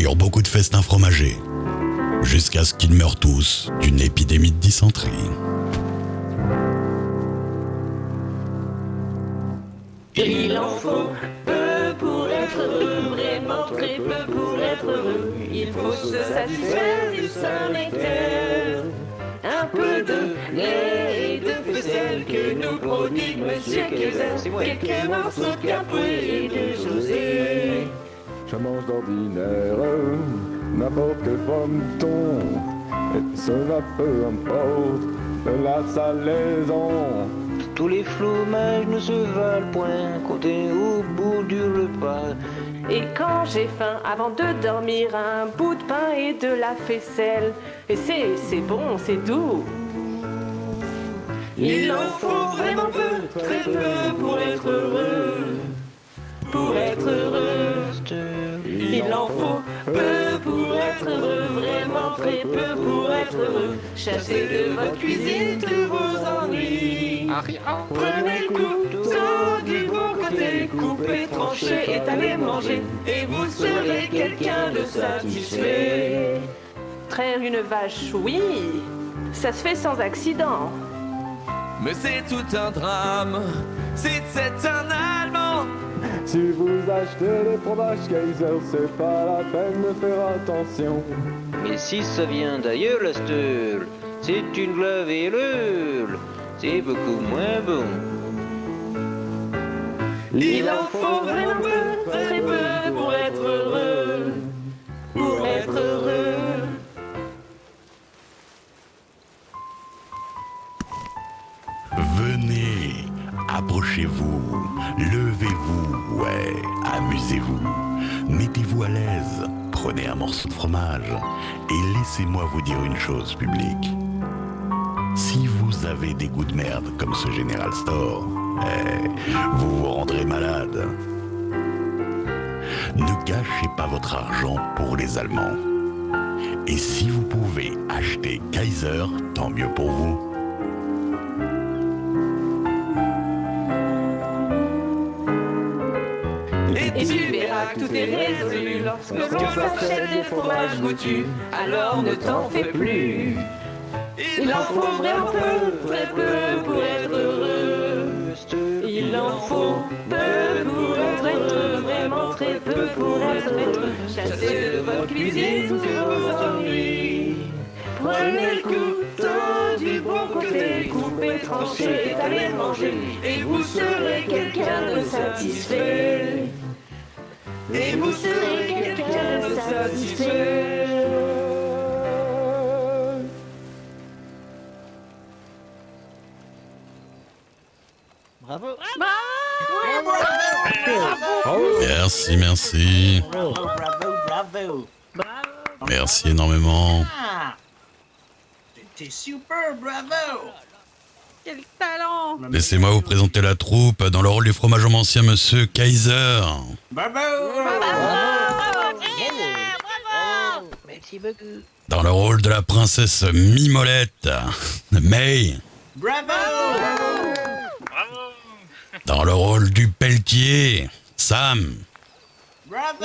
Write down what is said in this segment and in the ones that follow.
eurent beaucoup de festins fromagers, jusqu'à ce qu'ils meurent tous d'une épidémie de dysenterie. Il en faut peu pour être heureux, vraiment très peu pour être heureux. Il faut se satisfaire du saint nectar, un peu de lait et de faisselle que nous prodigue Monsieur Kaiser, quelques morceaux de capoué et de José. Je mange d'ordinaire n'importe quel frometon, et cela peu importe de la salaison. Tous les fromages ne se valent point, comptez au bout du repas. Et quand j'ai faim, avant de dormir, un bout de pain et de la faisselle. Et c'est bon, c'est doux. Il en faut vraiment peu, très peu pour être heureux. Pour être heureux. Il en faut peu pour être heureux, vraiment très peu pour être heureux. Chassez de votre cuisine tous vos ennuis. Prenez le couteau du bon côté, coupez, tranchez, étalez, mangez, et vous serez quelqu'un de satisfait. Traire une vache, oui, ça se fait sans accident. Mais c'est tout un drame, c'est un Allemand. Si vous achetez des fromages Kaiser, c'est pas la peine de faire attention. Mais si ça vient d'ailleurs, la steule, c'est une glavellule, c'est beaucoup moins bon. Il en faut vraiment peu, très peu pour être heureux. Pour être heureux. Venez, approchez-vous, levez-vous, ouais, amusez-vous. Mettez-vous à l'aise, prenez un morceau de fromage et laissez-moi vous dire une chose, public. Si vous avez des goûts de merde comme ce General Store, vous vous rendrez malade. Ne gâchez pas votre argent pour les Allemands. Et si vous pouvez acheter Kaiser, tant mieux pour vous. Et tu verras que tout est résolu lorsque l'on s'achète des fromages goûtus. Alors ne t'en fais plus. Il en faut vraiment peu, très peu pour être heureux. Il en faut peu pour être heureux, vraiment très peu pour être heureux. Chassez de votre cuisine tous vos ennuis. Prenez le couteau du bon côté, coupez, tranchez, étalez, mangez, et vous serez quelqu'un de satisfait. Et vous serez quelqu'un de satisfait. Bravo. Merci, merci. Bravo. Merci énormément. Ah, t'es super, bravo. Quel talent! Laissez-moi vous présenter la troupe dans le rôle du fromage ancien, Monsieur Kaiser. Bravo. Merci beaucoup. Dans le rôle de la princesse Mimolette, May. Bravo. Dans le rôle du pelletier, Sam. Bravo.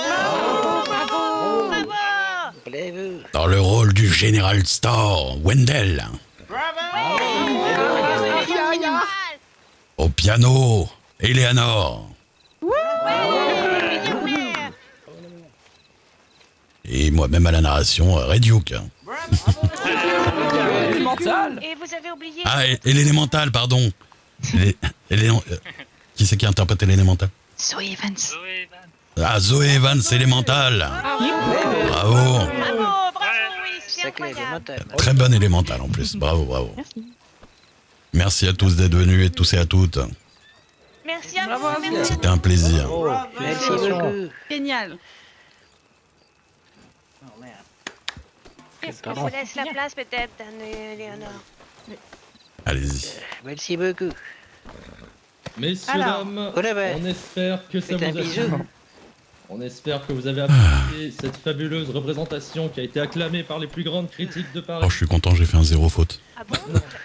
Dans le rôle du General Store, Wendell. Bravo. Au piano, Eleanor. Et moi-même à la narration, Red Duke. Élémental. Et vous avez oublié... Ah, et l'élémental, pardon. Qui c'est qui interprète l'élémental? Zoe Evans. Ah, Zoé Evans, élémental. Bravo. Bravo, oui, c'est Sacré incroyable. élémental. Très bon élémental en plus. Bravo, bravo. Merci à tous d'être venus et tous et à toutes. Merci à vous, merci. C'était un plaisir. Merci beaucoup. Génial. Oh merde. Est-ce qu'on vous laisse la place peut-être, Léonore? Allez-y. Merci beaucoup. Messieurs, Alors, dames, au revoir. on espère que ça Faites un vous a bisou. plu. On espère que vous avez apprécié apprécié cette fabuleuse représentation qui a été acclamée par les plus grandes critiques de Paris. Oh, je suis content, j'ai fait un 0 faute. Ah bon?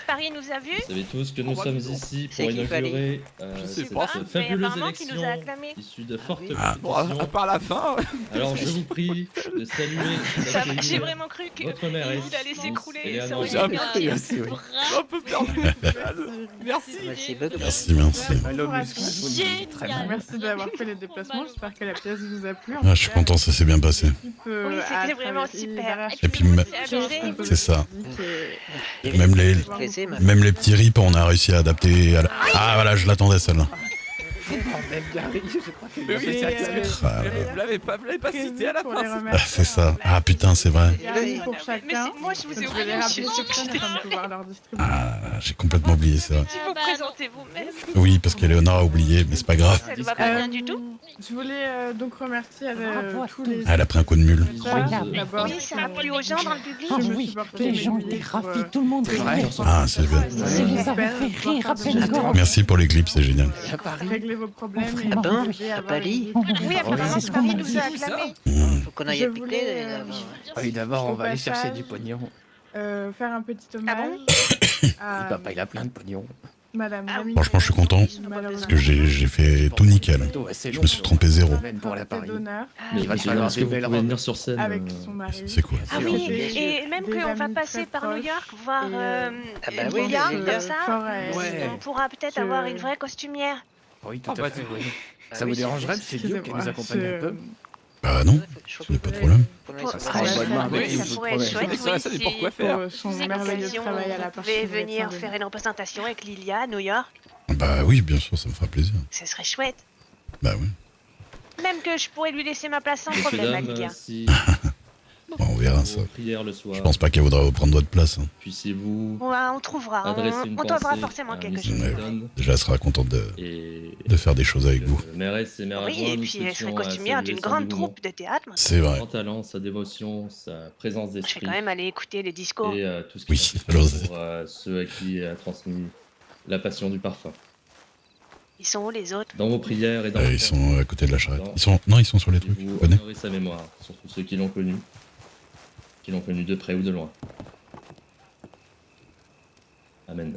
Paris nous a vus? Vous savez tous que nous sommes ici C'est pour qu'il fallait. inaugurer Je sais cette pas. Mais fabuleuse apparemment qui nous a élection acclamés. issue de fortes Bon, à compétitions. part la fin. Alors je vous prie de saluer et J'ai d'accueillir vraiment cru que votre mairesse, il allait s'écrouler. Eleanor Ça aurait J'ai un été peu bien. aussi, oui. J'ai un peu perdu. Merci. Merci beaucoup. Merci, merci. Génial. Merci d'avoir fait les déplacements. J'espère que la pièce vous a plu. Ah, je suis content, ça s'est bien passé. Oui, c'était vraiment super. Et puis, c'est ça. Même les petits rips, on a réussi à adapter. Ah, voilà, je l'attendais celle-là. Bordel, Gary, je crois qu'il Mais oui, a fait ça. Ah, Vous l'avez pas cité à la fin. Ah, c'est ça. Ah, putain, c'est vrai. Pour Mais chacun. moi, je vous ai Je vais les oublié. rappeler sur scène afin de pouvoir leur distribuer. Ah, j'ai complètement oublié ça. Si vous présentez vous-même, Oui, parce qu'Eleonore a oublié, mais c'est pas grave. ça ne va pas bien du tout. Je voulais donc remercier tous les. Elle a pris un coup de mule. D'abord, Oui, ça a plu aux gens dans le public. je me suis portée les gens mes étaient billets ravis, pour, tout le monde pour riait. Ah, c'est bien. Ça les avait fait rire à peine corps. Merci pour les clips, c'est génial. régler vos problèmes et Ah bon, vous aider à à avoir Bali. une vie. Oui, apparemment, c'est ce qu'on Paris m'a nous dit. a acclamés. Faut qu'on aille Je à piquer. voulais, Oui, d'abord, on Au va aller chercher passage, du pognon. faire un petit Ah hommage bon à Papa, il a plein de pognon. Madame Ah oui. Lamine. Franchement, je suis content, parce que j'ai fait tout nickel. Je me suis trompé zéro. Pour la Paris. d'honneur Mais Il va te est-ce falloir que des vous belles pouvez robes. venir sur scène avec son mari. C'est cool. Ah Sûr. oui, Des- et même des qu'on va amis passer très par New proches. York voir Et, Ah bah oui, Lilia, les comme Lilia. ça. Fort à- Ouais. On pourra peut-être Je- avoir une vraie costumière. Oui, tout Ah, bah, à fait, oui. Ah Ça oui, vous c'est dérangerait bien, si c'est Dieu qui nous accompagne un peu Bah non, Je il n'y a pas de problème. Ça sera en bonne main avec Oui, vous, ça je vous pourrait être promets. chouette. Mais ça, ça oui, dépend si quoi faire. pour son vous êtes merveilleux l'occasion, travail à la vous part pouvez venir faire une représentation avec Lilia à New York. Bah oui, bien sûr, ça me fera plaisir. Ce serait chouette. Bah oui. Même que je pourrais lui laisser ma place sans problème à Mesdames, Lilia. si Bon, on verra ça. vos prières le soir, Je pense pas qu'elle voudra reprendre votre place. Hein. puissiez-vous On trouvera. adresser une On trouvera pensée forcément à quelque Miss chose. Newton Déjà, elle sera contente et de faire des choses avec vous. mairesse et maire Oui, adjoint, et nous puis elle serait souhaitions costumière saluer d'une son grande dévouement. troupe de théâtre. maintenant. C'est vrai. Son talent, sa dévotion, sa présence Je vais d'esprit quand même aller écouter les discours. et tout ce qui Oui, est alors, pour ceux à qui elle a transmis la passion du parfum. Ils sont où les autres? Dans vos prières et dans Ils sont à côté de la charrette. Non, ils sont sur les trucs. vous Tu connais honorez sa mémoire, surtout ceux qui l'ont connu de près ou de loin. Amen.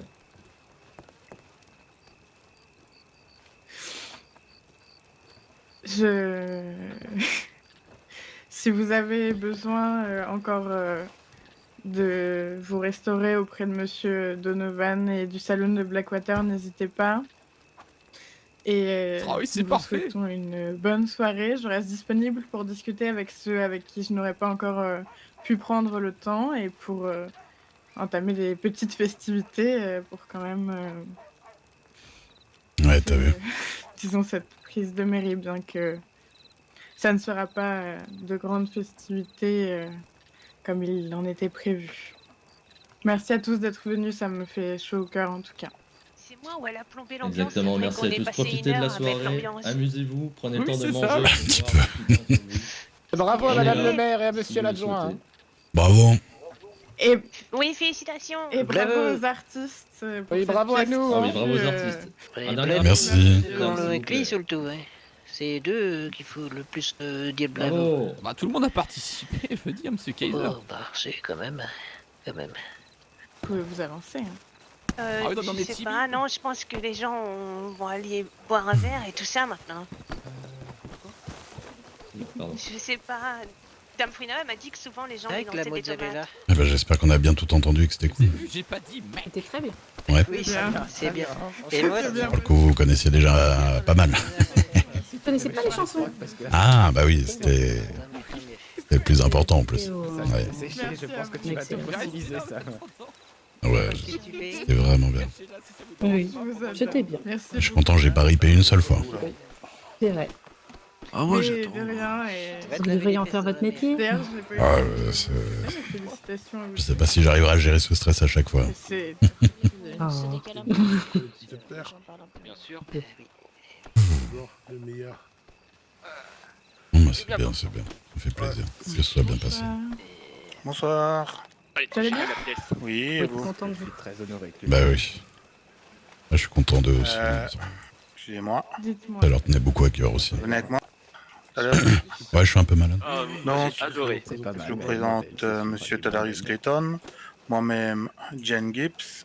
Si vous avez besoin encore de vous restaurer auprès de Monsieur Donovan et du salon de Blackwater, n'hésitez pas. Et Ah oui, c'est nous vous parfait. souhaitons une bonne soirée. Je reste disponible pour discuter avec ceux avec qui je n'aurais pas encore pu prendre le temps et pour entamer des petites festivités pour quand même, Ouais, t'as vu. disons, cette prise de mairie, bien que ça ne sera pas de grandes festivités comme il en était prévu. Merci à tous d'être venus, ça me fait chaud au cœur en tout cas. C'est moi où elle a plombé l'ambiance. Exactement, après merci qu'on à ait tous. passé Profitez une de la heure à mettre soirée, l'ambiance. amusez-vous, prenez le Oui, temps de c'est manger. ça. de Un petit boire un petit peu pour vous. Bravo à Et, Madame euh, le maire et à si Monsieur vous le l'adjoint. souhaitez. Bravo. Et, Oui, félicitations. et bravo Bravo. aux artistes. Pour Oui, cette bravo à pièce nous, qui Ah hein. oui, bravo aux fut, artistes. Et Un bravo. dernier Merci. applaudissement, Dans s'il le vous cli plaît. surtout, ouais. C'est d'eux qu'il faut le plus dire bravo. Bravo. Bah, tout le monde a participé, je veux dire, monsieur Kaiser. Oh, bah, c'est quand même. vous pouvez vous avancer. Hein. Ah oui, non, mais Je sais Tibi. pas, non, je pense que les gens vont aller boire un verre et tout ça maintenant. Pardon. Je sais pas. Dame Frina elle m'a dit que souvent les gens Avec ils la lançaient des tomates. mozzarella. Eh ben, j'espère qu'on a bien tout entendu et que c'était cool. J'ai pas dit, mec. C'était très bien. Ouais. Oui, bien. c'est bien. Et moi, C'est bien. Pour le coup, vous connaissiez déjà pas mal. Vous connaissez pas les chansons? Ah, bah oui, c'était le plus important en plus. Ouais, Séché, je pense que tu vas te Excellent. fossiliser ça. ouais, qu'est-ce que tu fais? c'était vraiment bien. Oui, Je vous adore. c'était bien. Merci. Je suis content, j'ai pas ripé une seule fois. C'est vrai. Ah, Oui, de rien. Et... Vous devriez en faire votre métier. D'ailleurs, je n'ai pas eu Ah, félicitations. à vous. je sais pas si j'arriverai à gérer ce stress à chaque fois. C'est Oh. Bien sûr. Bon, bah, c'est bien, c'est bien. Ça fait plaisir que ce soit bien passé. Bonsoir. Ça allait bien? Oui, et Oui, vous? content de vous. Très honoré. Bah oui. Ah, je suis content d'eux aussi. Excusez-moi. Dites-moi. Ça leur tenait beaucoup à cœur aussi. Honnêtement, Ouais, je suis un peu malade. Donc, Adoré. C'est pas mal. je vous présente Monsieur Talarius Clayton, moi-même Jen Gibbs.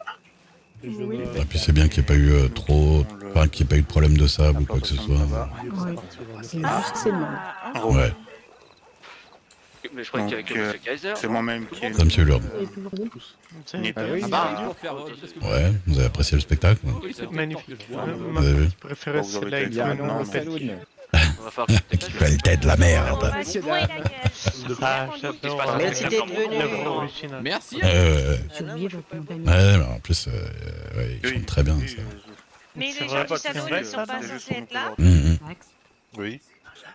Et puis c'est bien qu'il n'y ait pas eu Enfin, qu'il n'y ait pas eu de problème de sable ou quoi que ce soit. Oui. C'est juste c'est long. Ouais, Mais je crois qu'il y avait que Monsieur Kaiser. C'est moi-même qui ai ça monsieur Lourdes. oui. Ouais, vous avez apprécié le spectacle? Magnifique. Vous avez vu? Préféré Bon, vous c'est avez là été avec bien, le nom non, de mais- Pelletier. On va falloir que tu Quelle de la merde. On va se bourrer la gueule. Ah, j'adore. Merci d'être venu. L'œuvre originale. Merci. J'ai oublié votre compagnie. Ouais, mais en plus, ouais, ils chantent très bien. Ça. Mais C'est les vrai, gens du c'est salon, vrai, ils sont pas C'est juste censés pour être là. nous présenter. Max, Oui.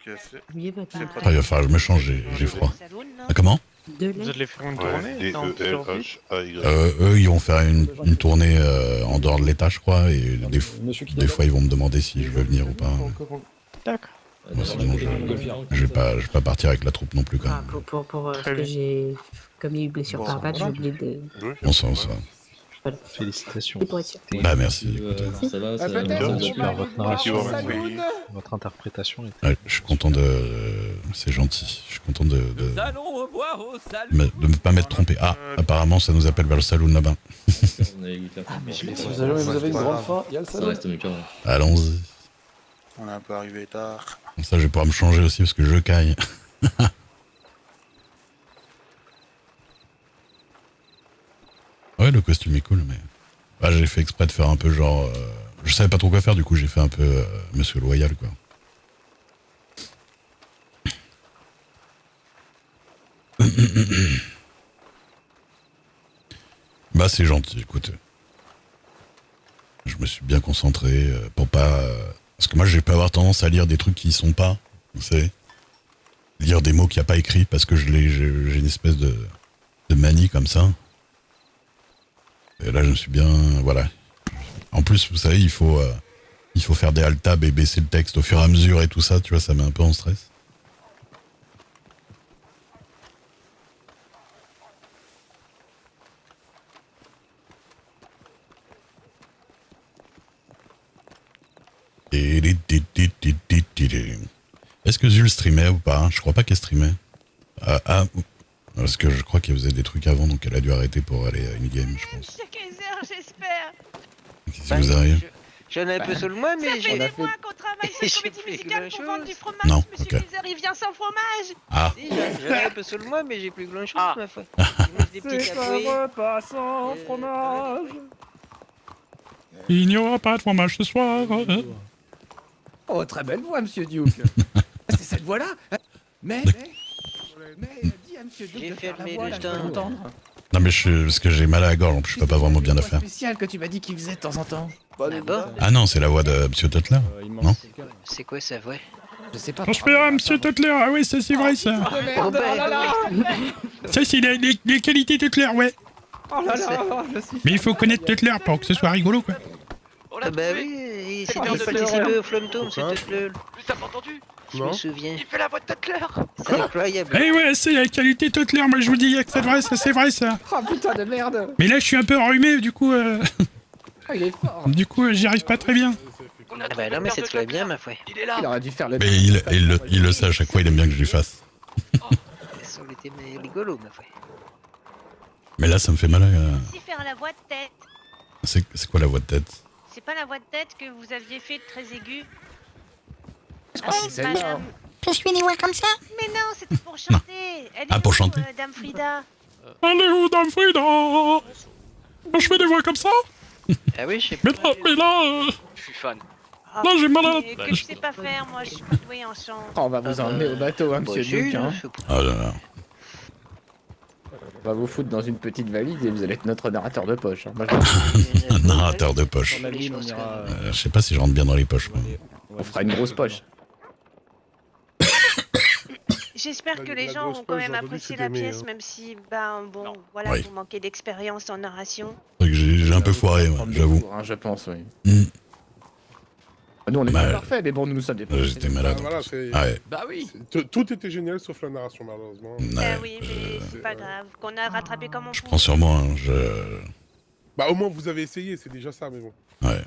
j'ai oublié votre C'est compagnie. Ah, il va falloir que je me change, j'ai froid. Salon, non. Ah, comment? De Vous lait. allez faire une tournée dans plusieurs villes. Eux, ils vont faire une tournée en dehors de l'État, je crois, et des fois, ils vont me demander si je veux venir ou pas. D'accord. Moi, sinon, je vais pas partir avec la troupe non plus, quand Ah, même. pour ce Très que bien. j'ai. Comme il y a eu blessure par balle, j'ai oublié de. On sent ça. Félicitations. C'est pour être sûr. Bah, merci. Ça va, ça peut-être Super, votre narration, Oui. votre interprétation est Ouais, je suis content de... C'est gentil. Je suis content de Allons revoir au salon. ne pas m'être trompé. Ah, apparemment, ça nous appelle vers le saloon là-bas. On a eu clairement. Vous avez une grande faim, il y a le Ça salon. reste mieux qu'avant. Allons-y. On est un peu arrivé tard. Comme ça, je vais pouvoir me changer aussi parce que je caille. Ouais, le costume est cool, mais... Bah, j'ai fait exprès de faire un peu genre... Je savais pas trop quoi faire, du coup, j'ai fait un peu Monsieur Loyal, quoi. Bah, c'est gentil, écoute. Je me suis bien concentré pour pas... Parce que moi, je vais pas avoir tendance à lire des trucs qui y sont pas, vous savez. Lire des mots qu'il n'y a pas écrits parce que j'ai une espèce de manie comme ça. Et là, je me suis bien... Voilà. En plus, vous savez, il faut faire des alt-tab et baisser le texte au fur et à mesure et tout ça, tu vois, ça met un peu en stress. Est-ce que Zul streamait ou pas? Je crois pas qu'elle streamait. Parce que je crois qu'elle faisait des trucs avant, donc elle a dû arrêter pour aller à une game, je pense. Monsieur Kaiser, j'espère. Qu'est-ce qui vous arrive? J'en ai un peu sous le mois, Ça mais fait j'ai... des mois qu'on travaille sur J'ai une comédie plus musicale pour grand-chose. vendre du fromage. Non, Monsieur ok. Kaiser, il vient sans fromage. Ah, Si, j'en ai un peu sous le mois, mais j'ai plus grand chose, ma foi. Des petits C'est cafés. un repas sans fromage. il n'y aura pas de fromage ce soir. Oh, très belle voix, monsieur Duke. C'est cette voix-là. Mais dis à monsieur Duke J'ai de faire la fermé voix, le là, je veux temps. l'entendre. Non mais parce que j'ai mal à la gorge, en plus je peux pas vraiment bien la faire. Spécial que tu m'as dit qu'il faisait de temps en temps. Ah bon? Ah non, c'est la voix de Monsieur Tutler. Non? C'est quoi ça, ouais? Je sais pas. Je fais un Monsieur Tutler, ah oui, ça c'est vrai ça. Oh merde, oh là là. Ça c'est les qualités Tutler, ouais. Oh là là, je suis... Mais il faut connaître Tutler pour que ce soit rigolo quoi. On l'a Ah bah trouvé. oui, c'est C'est qui de participait au Flamtome, c'était le... T'as pas entendu? Je me souviens. Il fait la voix de Tatler. C'est incroyable. Eh ouais, c'est la qualité Tutler, moi je vous dis que c'est vrai ça. Oh putain de merde. Mais là je suis un peu enrhumé, du coup Ah, il est fort. j'y arrive pas très bien. On a Ah bah trouvé non, le mais père c'est de très Tatler. bien, ma foi. Il est là. Il aurait dû faire le... Mais il le sait à chaque fois, il aime bien que je lui fasse. Ça aurait été rigolo, ma foi. Mais là ça me fait mal à... Si faire la voix de tête. C'est quoi la voix de tête? C'est pas la voix de tête que vous aviez fait très aiguë. Je crois que c'est celle-là. Madame. Je suis une voix comme ça. Mais non, c'était pour chanter. Elle est Ah, pour où, chanter. Dame Frida. Allez où, Dame Frida? Quand je fais des voix comme ça? Ah oui, je sais pas. Mais là, Je suis fan. Ah, non, j'ai mal à la... mais que je sais pas faire, moi, je suis pas douée en chant. Oh, on va vous emmener au bateau, hein, monsieur Duke. Hein. Ah là là. On va vous foutre dans une petite valise et vous allez être notre narrateur de poche. Hein. Moi, Un narrateur de poche. Je sais pas si je rentre bien dans les poches. Moi. on fera une grosse poche. J'espère que les gens ont quand même apprécié la pièce, même si, ben bon, voilà, Oui. vous manquez d'expérience en narration. C'est vrai que j'ai un peu foiré, moi, j'avoue. Hein, je pense, oui. Mm. Nous, on est Bah, pas parfaits, mais bon, nous sommes des J'étais malade. Voilà, c'est- Ah ouais. Bah oui. Tout était génial sauf la narration, malheureusement. Ouais, Oui, mais c'est pas grave, qu'on a rattrapé comme on je peut. prends sur moi, hein, Bah, au moins, vous avez essayé, c'est déjà ça, mais bon. Ouais.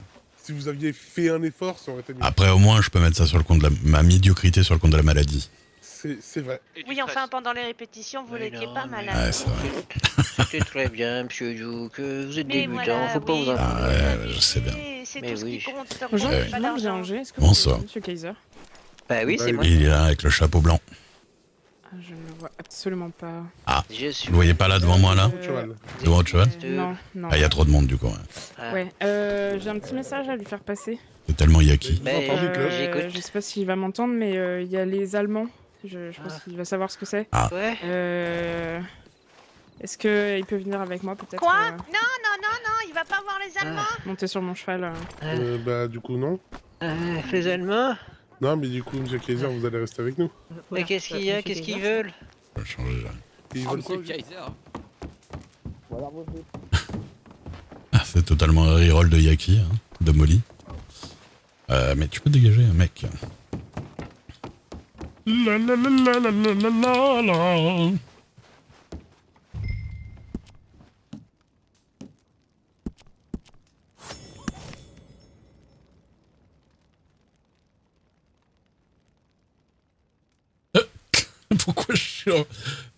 Si vous aviez fait un effort, ça aurait été mieux. Après, au moins, je peux mettre ça sur le compte de ma médiocrité sur le compte de la maladie. C'est vrai. Oui, enfin, pendant les répétitions, vous n'étiez pas malade. Ouais, c'est vrai. C'était très bien, monsieur Duke. Vous êtes Mais débutant, voilà, faut pas oui, vous en Ah ouais, je sais bien. C'est Mais tout ce oui. qui compte. Bonjour, Ouais. je viens de Angers. Est-ce que Bonsoir. vous Monsieur Kaiser? Bah oui, c'est moi. Il est là avec le chapeau blanc. Je ne le vois absolument pas. Ah, Je suis... vous le voyez pas là devant moi là Cheval. Devant votre cheval Non, non. Ah, il y a trop de monde du coup. Ouais. Ah. Ouais, j'ai un petit message à lui faire passer. C'est tellement yaki. Mais, Vous entendez, Claude Je sais pas s'il va m'entendre, mais il y a les Allemands. Je pense qu'il va savoir ce que c'est. Ouais. Est-ce qu'il peut venir avec moi peut-être Quoi? Non, il va pas voir les Allemands. Monter sur mon cheval. Bah, du coup, non. Les Allemands? Non, mais du coup, monsieur Kaiser, vous allez rester avec nous. Mais qu'est-ce qu'il y a? Qu'est-ce qu'ils veulent? Je vais changer là. Ils Oh, veulent quoi monsieur Kaiser. Ah, c'est totalement un reroll de yaki, hein, de Molly. Mais tu peux dégager, mec. La la la la la la la la.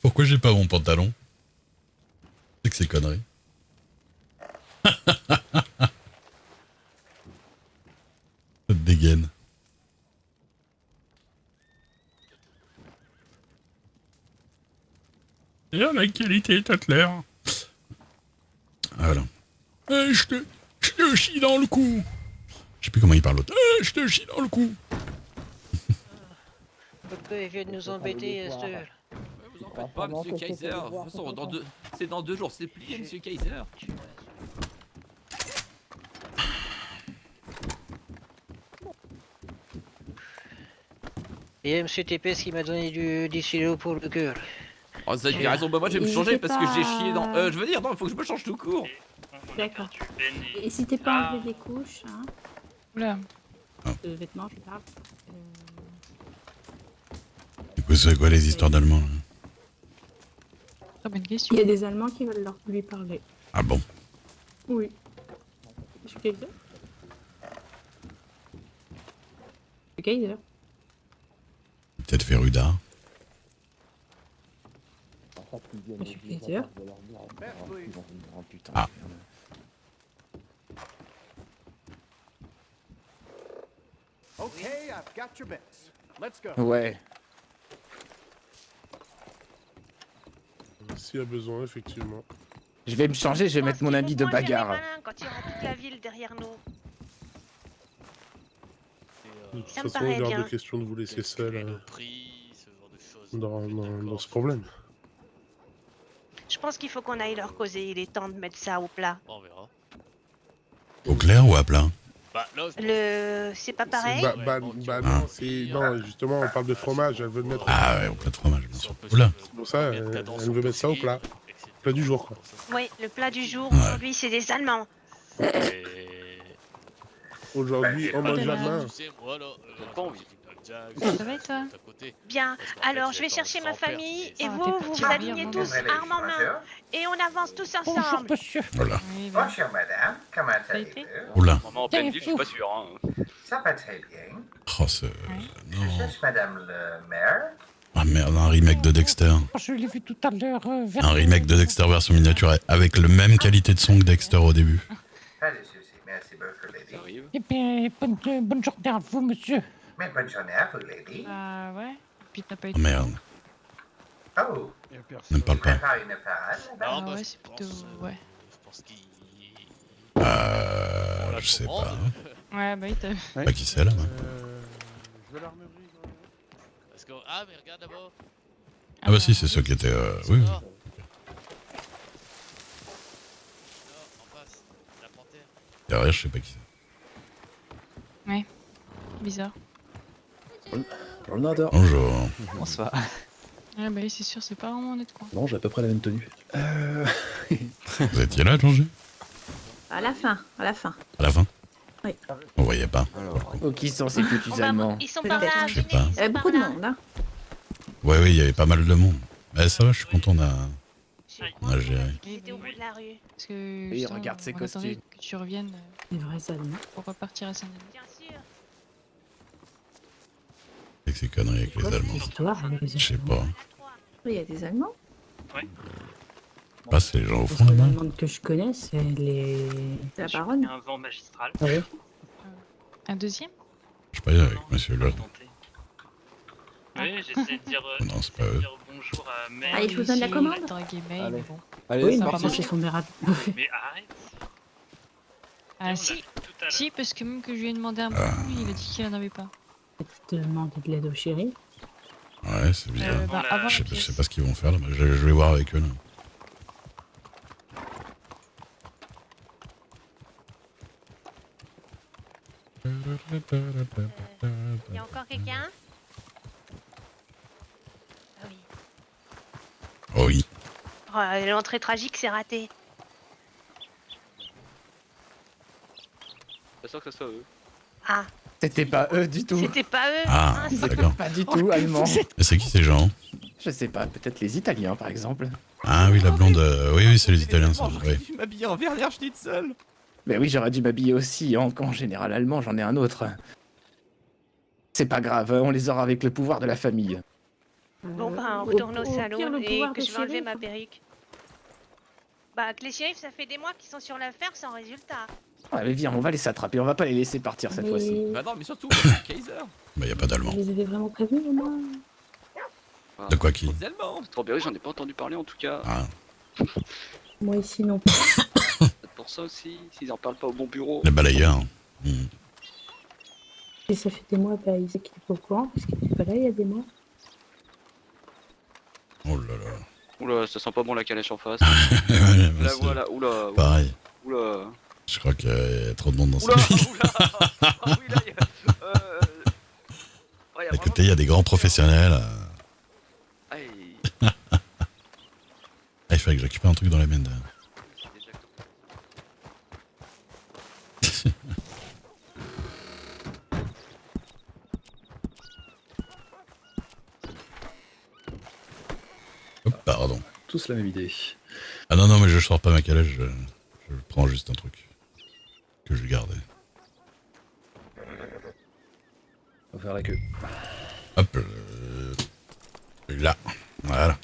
Pourquoi j'ai pas mon pantalon? C'est que c'est connerie. Cette dégaine. Et la qualité, Tatler. Voilà. Je te chie dans le cou. Je sais plus comment il parle l'autre. Je te chie dans le cou. Pourquoi il vient de nous embêter, Esther? Vous en faites pas, monsieur Kaiser. De toute façon, c'est dans 2 jours, c'est plié, monsieur Kaiser. Et monsieur TPS qui m'a donné du stylo pour le cœur. Oh, vous avez raison, bah moi je vais me changer parce que j'ai chié dans. Je veux dire, non, il faut que je me change tout court. D'accord. N'hésitez pas à enlever des couches, hein. Oula. De vêtements, je parle. Du coup, c'est quoi les histoires d'Allemands là? Très bonne question. Il y a des Allemands qui veulent lui parler. Ah bon? Oui. Monsieur Kaiser? Monsieur Kaiser? Peut-être Feruda. Monsieur Kaiser? Ah. Ouais. S'il y a besoin, effectivement. Je vais me changer, je vais mettre mon habit de bagarre. Quand il y aura toute la ville derrière nous. De toute Ça me façon, il est paraît hors bien. de question de vous laisser seul dans ce problème. Je pense qu'il faut qu'on aille leur causer. Il est temps de mettre ça au plat. On verra. Au clair ou à plat? Bah, là, C'est pas pareil? Non, non, justement, on parle de fromage, elle veut mettre... Ah ouais, au plat de fromage, bien sûr. Oula. C'est pour ça, elle veut mettre ça au plat. Plat du jour, quoi. Oui, le plat du jour, aujourd'hui, c'est des Allemands. Aujourd'hui, on mange la main. Ça va et toi? Bien, alors je vais chercher ma famille et vous vous alignez tous armes en main. Et on avance tous ensemble. Bonjour, monsieur. Voilà. Bonjour madame, comment allez-vous? Oula. Maman en pleine ville, je suis pas sûr. Hein. Ça va très bien. Oh, c'est... Je Non. cherche madame le maire. Ah merde, un remake de Dexter. Je l'ai vu tout à l'heure. Un remake de Dexter version miniature avec la même qualité de son que Dexter au début. Pas de soucis, merci beaucoup lady. Eh bien, bonne journée à vous, monsieur. Mais bonne journée à vous lady. Ah ouais? Puis t'as pas Oh merde. Oh, Ne me parle pas. prépare une parade là-bas. Ah ouais, c'est plutôt... Ouais. Je sais pas. Ouais, bah oui, t'as... Ouais. Pas qui c'est là. Ouais. Je vais l'armerie. Parce que... Ah, mais regarde d'abord. Ah bah si, c'est ceux qui étaient... Oui, oui. En face, la panthère. Derrière, je sais pas qui c'est. Ouais. Bizarre. Bonjour. Bonsoir. Ah bah oui, c'est sûr, c'est pas vraiment honnête, quoi. Non, j'ai à peu près la même tenue. Vous étiez là, Georges? À la fin, à la fin. À la fin? Oui. On voyait pas. Oh, qui sont ces foutus Allemands? Ils sont par là, Je sais venez, pas. ils sont Beaucoup par de là. monde, hein. Ouais, oui, il y avait pas mal de monde. Mais ça va, je suis content On a géré. C'était au bout de la rue. Parce que. Oui, justement, regarde ses on attendait costumes. que tu reviennes Les vrais Allemands. pour repartir à Saint-Denis. Bien sûr. C'est que ces conneries avec les Allemands. Histoire avec les Je sais pas. Il y a des Allemands. Pas c'est les gens au La fond seule là-bas. Allemande que je connais, c'est les... la baronne. Un vent magistral. Ah oui. Un deuxième? Je sais pas avec monsieur là. Oui, j'essaie de dire, Non, c'est pas eux. dire bonjour à May. Allez, je vous donne la commande. Draguer May, Allez. mais bon. Allez, Oui, c'est mais parti. c'est son mère. Mais arrête. Ah si, si, parce que même que je lui ai demandé un peu, il a dit qu'il en avait pas. Te demander de l'aide au chéri. Ouais, c'est bizarre. Bah, avant Je sais la pas, je pièce. sais pas ce qu'ils vont faire là, mais je vais voir avec eux là. Y a encore quelqu'un? Ah oui. Oh oui. Oh, l'entrée tragique, c'est raté. Pas sûr que ce soit eux. Ah, C'était pas eux du tout. c'était pas eux. Ah, mince. d'accord. Pas du tout allemand. Et c'est qui ces gens? Je sais pas, peut-être les Italiens par exemple. Ah oui, la blonde. Oui, oui, c'est les Italiens ça. Oui. Je m'habille en Werner Schnitzel. Mais oui, j'aurais dû m'habiller aussi, en général allemand, j'en ai un autre. C'est pas grave, on les aura avec le pouvoir de la famille. Bon, bah, on retourne au pire, salon le et pouvoir que des je vais enlever shérifs. ma perruque. Bah, que les shérifs, ça fait des mois qu'ils sont sur l'affaire sans résultat. Ouais, mais viens, on va les attraper, on va pas les laisser partir cette fois-ci. Bah non, mais surtout, Kaiser. Bah y a pas d'allemand. Vous les avez vraiment prévenus, au moins? De quoi qui? Les Allemands. Strawberry, j'en ai pas entendu parler en tout cas. Ah, Moi ici, non plus. Peut-être pour ça aussi, s'ils en parlent pas au bon bureau. les balayeurs. Et ça fait des mois, bah, il sait qu'il est pas au courant, parce qu'il était pas là il y a des mois. Oh là là. Oula, ça sent pas bon la calèche en face. Ouais, bah, Là c'est voilà, oula. pareil. Oula. Je crois qu'il y a trop de monde dans Oula, cette ville. oula. Ah oui, là, il y a. Ouais, À côté, il y a des grands professionnels. Aïe. Ah, il fallait que j'occupe un truc dans la mine. Hop, pardon. Tous la même idée. Ah non, non, mais je sors pas ma calèche, je prends juste un truc que je vais garder. On va faire la queue. Hop, là, voilà.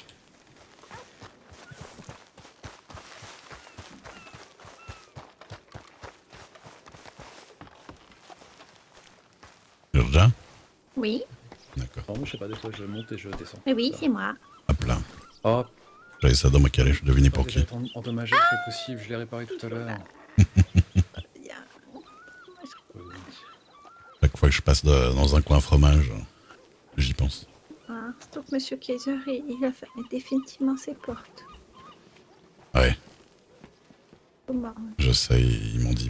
Urgent? Oui, D'accord. Moi, je sais pas, des fois je monte et je descends. oui, c'est moi. Hop là. Oh, J'avais ça dans ma calèche, devinez pour qui. endommagé, c'est possible, je l'ai réparé tout à l'heure. Chaque fois que je passe dans un coin fromage, j'y pense. Ah, donc Monsieur Kaiser, il a fermé définitivement ses portes. Ouais, Bon, bah, je sais, ils m'ont dit.